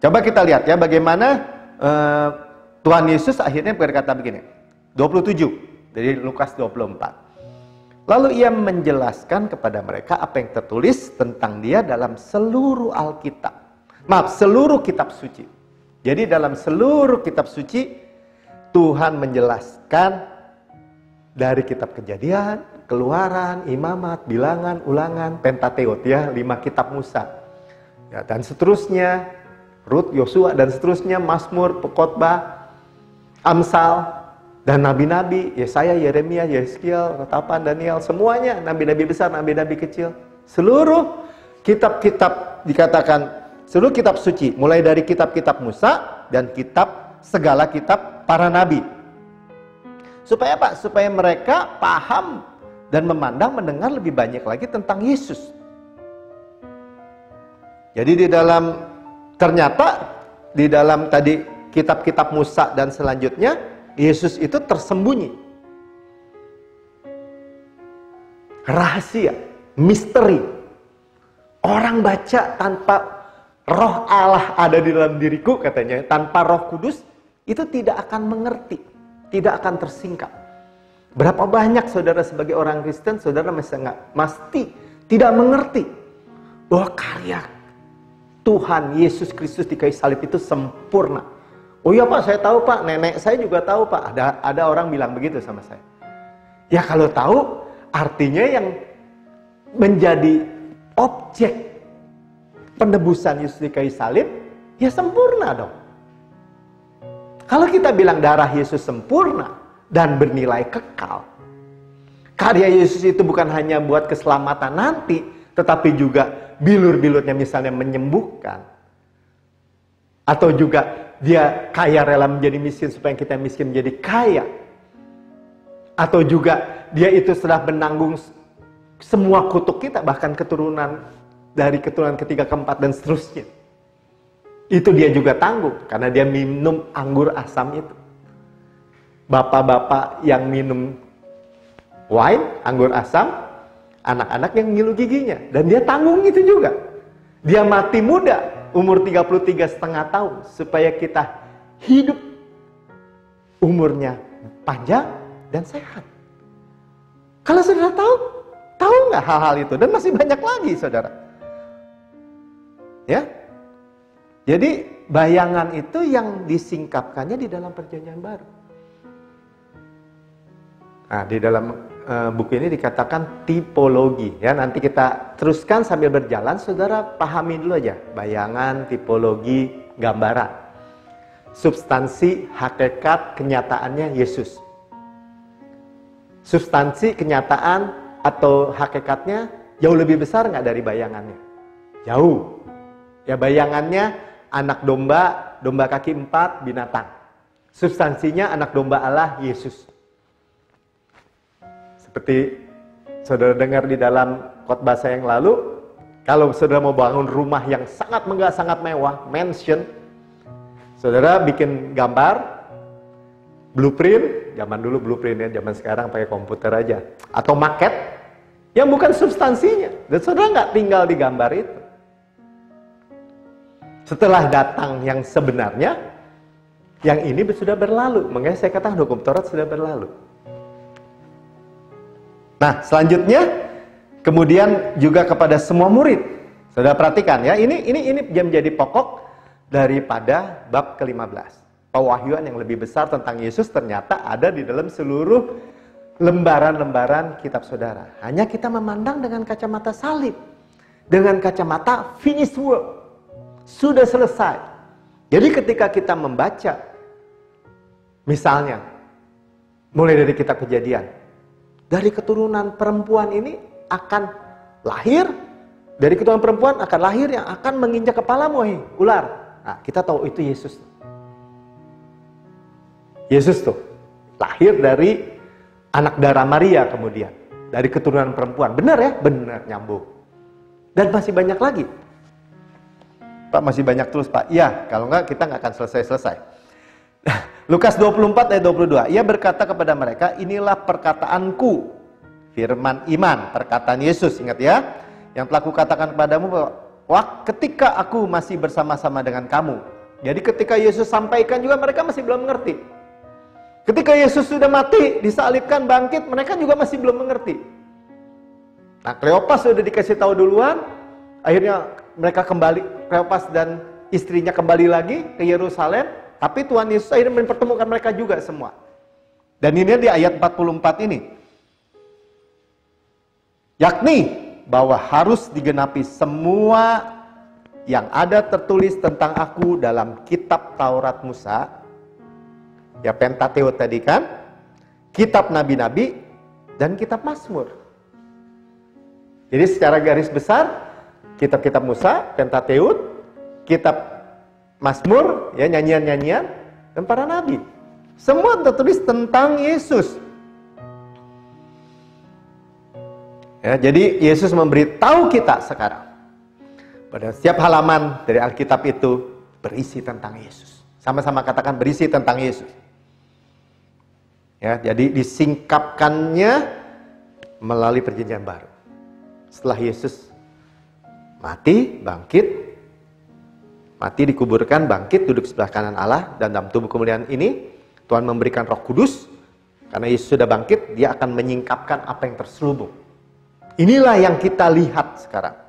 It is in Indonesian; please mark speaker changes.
Speaker 1: Coba kita lihat ya bagaimana Tuhan Yesus akhirnya berkata begini. 27 dari Lukas 24. Lalu ia menjelaskan kepada mereka apa yang tertulis tentang dia dalam seluruh Alkitab. Maaf, seluruh kitab suci. Jadi dalam seluruh kitab suci, Tuhan menjelaskan dari kitab Kejadian, Keluaran, Imamat, Bilangan, Ulangan, Pentateot ya, 5 kitab Musa. Ya, dan seterusnya, Rut, Yosua, dan seterusnya, Mazmur, Khotbah, Amsal, dan nabi-nabi, Yesaya, Yeremia, Yeskiel, Ratapan, Daniel, semuanya, nabi-nabi besar, nabi-nabi kecil. Seluruh kitab-kitab dikatakan, seluruh kitab suci, mulai dari kitab-kitab Musa, dan segala kitab para nabi. Supaya apa? Supaya mereka paham dan mendengar lebih banyak lagi tentang Yesus. Jadi ternyata di dalam tadi kitab-kitab Musa dan selanjutnya, Yesus itu tersembunyi. Rahasia, misteri. Orang baca tanpa roh Allah ada di dalam diriku katanya, tanpa Roh Kudus itu tidak akan mengerti, tidak akan tersingkap. Berapa banyak saudara sebagai orang Kristen, saudara mesti tidak mengerti bahwa karya Tuhan Yesus Kristus di kayu salib itu sempurna. Oh iya Pak, saya tahu Pak, nenek saya juga tahu Pak. Ada orang bilang begitu sama saya. Ya kalau tahu, artinya yang menjadi objek penebusan Yesus di kayu salib, ya sempurna dong. Kalau kita bilang darah Yesus sempurna dan bernilai kekal, karya Yesus itu bukan hanya buat keselamatan nanti, tetapi juga bilur-bilurnya misalnya menyembuhkan. Atau juga dia kaya rela menjadi miskin supaya kita miskin menjadi kaya. Atau juga dia itu sudah menanggung semua kutuk kita, bahkan keturunan dari keturunan ketiga, keempat, dan seterusnya. Itu dia juga tanggung, karena dia minum anggur asam itu. Bapak-bapak yang minum wine, anggur asam, anak-anak yang ngilu giginya. Dan dia tanggung itu juga. Dia mati muda, umur 33,5 tahun, supaya kita hidup umurnya panjang dan sehat. Kalau saudara tahu nggak hal-hal itu? Dan masih banyak lagi saudara. Ya, jadi bayangan itu yang disingkapkannya di dalam perjanjian baru. Nah, di dalam buku ini dikatakan tipologi. Ya, nanti kita teruskan sambil berjalan. Saudara pahami dulu aja bayangan, tipologi, gambaran, substansi, hakikat, kenyataannya Yesus. Substansi, kenyataan atau hakikatnya jauh lebih besar nggak dari bayangannya? Jauh. Ya, bayangannya anak domba, domba kaki 4, binatang. Substansinya anak domba Allah, Yesus. Seperti saudara dengar di dalam khotbah saya yang lalu, kalau saudara mau bangun rumah yang sangat megah, sangat mewah, mansion, saudara bikin gambar, blueprint, zaman dulu blueprint ya, zaman sekarang pakai komputer aja, atau maket, yang bukan substansinya, dan saudara nggak tinggal di gambar itu. Setelah datang yang sebenarnya, yang ini sudah berlalu, makanya saya katakan hukum Taurat sudah berlalu. Nah, selanjutnya kemudian juga kepada semua murid. Saudara perhatikan ya, ini menjadi pokok daripada bab ke-15. Pewahyuan yang lebih besar tentang Yesus ternyata ada di dalam seluruh lembaran-lembaran kitab saudara. Hanya kita memandang dengan kacamata salib, dengan kacamata finished work. Sudah selesai. Jadi ketika kita membaca, misalnya mulai dari kitab Kejadian, dari keturunan perempuan ini akan lahir, dari keturunan perempuan akan lahir yang akan menginjak kepalamu, ular. Nah, kita tahu itu Yesus. Yesus tuh lahir dari anak darah Maria kemudian, dari keturunan perempuan. Benar ya? Benar, nyambung. Dan masih banyak lagi. Pak, masih banyak terus Pak. Ya, kalau enggak kita nggak akan selesai-selesai. Lukas 24 ayat 22. Ia berkata kepada mereka, inilah perkataanku, firman iman, perkataan Yesus, ingat ya, yang telah kukatakan kepadamu bahwa ketika aku masih bersama-sama dengan kamu, Jadi ketika Yesus sampaikan juga mereka masih belum mengerti. Ketika Yesus sudah mati, disalibkan, bangkit, mereka juga masih belum mengerti. Nah, Kleopas sudah dikasih tahu duluan, akhirnya mereka kembali, Kleopas dan istrinya kembali lagi ke Yerusalem, tapi Tuhan Yesus akhirnya mempertemukan mereka juga semua. Dan ini di ayat 44 ini. Yakni bahwa harus digenapi semua yang ada tertulis tentang aku dalam kitab Taurat Musa, ya Pentateut tadi kan, kitab nabi-nabi, dan kitab Mazmur. Jadi secara garis besar, kitab-kitab Musa, Pentateut, kitab Mazmur, ya nyanyian-nyanyian, dan para nabi. Semua tertulis tentang Yesus. Ya, jadi Yesus memberitahu kita sekarang. Pada setiap halaman dari Alkitab itu berisi tentang Yesus. Sama-sama katakan berisi tentang Yesus. Ya, jadi disingkapkannya melalui perjanjian baru. Setelah Yesus mati, bangkit, mati dikuburkan, bangkit, duduk sebelah kanan Allah, dan dalam tubuh kemuliaan ini Tuhan memberikan Roh Kudus. Karena Yesus sudah bangkit, dia akan menyingkapkan apa yang terselubung. Inilah yang kita lihat sekarang.